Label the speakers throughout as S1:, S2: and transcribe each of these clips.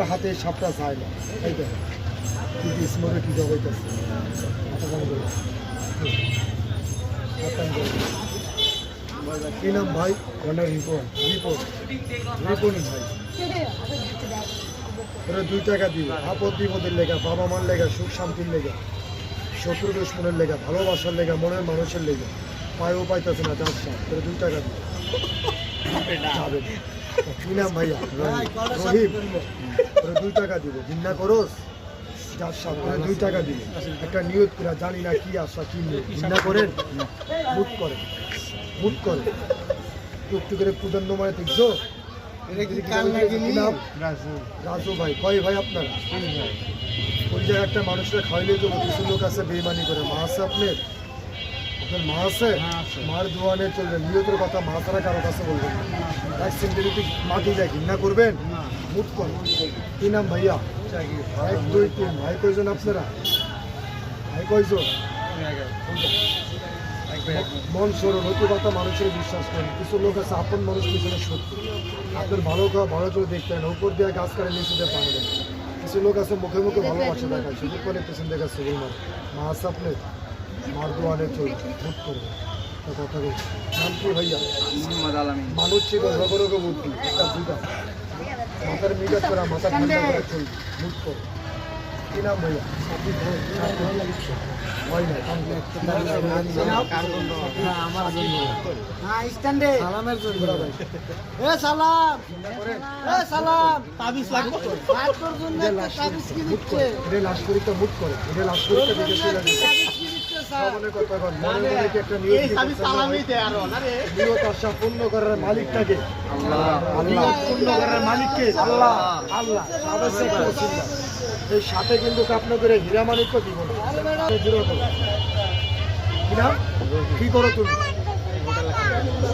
S1: আমার হাতে সাপটা যায় না, এই দেখো কি স্মরে কি জবাইতেছে। কি নাম ভাই? রিপন। রিপন রিপন ভাই, ওরা 2 টাকা দিবে আপদ বিপদের লেগা, বাবা মার লেগা, সুখ শান্তির লেগা, শত্রু দুশ্মনের লেগা, ভালোবাসার লেগা, মনের মানুষের লেগা, পায়েও পাইতেছে না যার সাপ, ওরা 2 টাকা দিবে। কি নাম ভাইয়া? রহিম। ওরা 2 টাকা দিবে, ঘৃণা করস যার সাপ, ওরা 2 টাকা দিবে। একটা নিয়ত করে, জানি না কি আশা কি নিয়ে ঘৃণা করেন, মুট করে মুট করে একটু করে পুজোর নমায় দেখছো। রাজু ভাই, কয় ভাই আপনার? ওই জায়গায় একটা মানুষরা খাইলে তো কিছু লোক আছে বেইমানি করে। মা আছে আপনার? আপনার মা আছে? মার দোয়ানে চলবে, নিয়তের কথা মা ছাড়া কারো কাছে বলবেন না। এক সেন্টারিতে মাটি যায় ঘৃণা করবেন, মুট করেন। কি নাম ভাইয়া? 1 2 3। ভাই কয়জন আপনারা? ভাই কয়জন? মন সরল, হতে কথা মানুষের বিশ্বাস করেন। কিছু লোক আছে আপন মানুষ পিছনে সত্যি, আপনার ভালো খাওয়া ভালো চলে দেখতে হয় না, উপর দিয়ে গাছ কাটে নিচে দিয়ে পানি দেন। কিছু লোক আছে মুখে মুখে ভালোবাসা দেখায়, শুধু করে পেছন দেখা সবুল মার। মা আছে আপনার? মার দোয়ানে চলবে, মুখ করবে কথা বলছি। নাম কি ভাইয়া? মানুষ ছিল রগরগ বুদ্ধি, একটা দুটা মাথার মিটার করা, মাথা ঠান্ডা করে চলবে, মুখ করবে। কি নাম ভাইয়া? হয় না সালামের জন্য সালাম সালাম তাবিজ লাগবে। লাশ পরীক্ষা মুট করে, এটা লাশ পরীক্ষা দেখে চলে যাবে। কথা কর, মনে মনে কি একটা নিয়ত আশা পূর্ণ করার মালিকটাকে আল্লাহ, পূর্ণ করার মালিককে আল্লাহ। আল্লাহ এই সাথে কিন্তু কাপনা করে হীরা মালিককে দিব না। কি নাম? কি করো তুমি?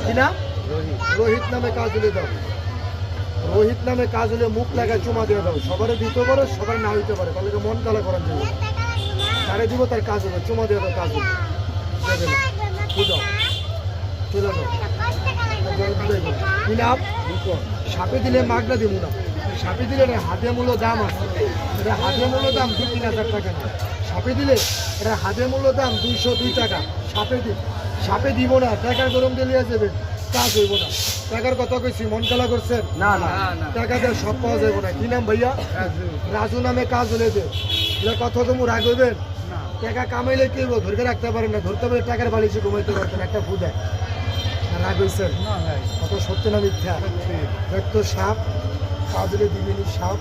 S1: কি নাম? রোহিত নামে কাজ হলে দাও। রোহিত নামে কাজ হলে মুখ লাগায় চুমা দিয়ে দাও। সবারে দিতে পারো, সবার না হইতে পারে, তাহলে মন কালা করার জন্য তারে দিব, তার কাজ হবে চুমা দিয়ে দাও, কাজ হবে। চলে যাও। কি নাম? সাপে দিলে মাগনা দিব না, সাপে দিলে হাতে মূল্য দাম আছে, এটা হাতে মূল্য দাম 2-3 হাজার টাকা না। সাপে দিলে এটা হাতে মূল্য দাম 202 টাকা। সাপে দিব না, টাকার গরম দিয়ে নিয়ে যাবেন, কাজ হইব না। টাকার কথা কইছি, মন কালা করছেন না, না টাকা দিয়ে সব পাওয়া যাবে না। কি নাম ভাইয়া? রাজু নামে কাজ হলে দে, এটা কথা তো রাগ হইবেন। টাকা কামাইলে কি হইব? ধরে রাখতে পারেন না, ধরতে পারে টাকার বালিশে ঘুমাইতে পারতেন, একটা ফুদায় রাগ হয়েছেন। কত সত্য না মিথ্যা? দেখতো সাপ কাজ হলে দিবেনি সাপ।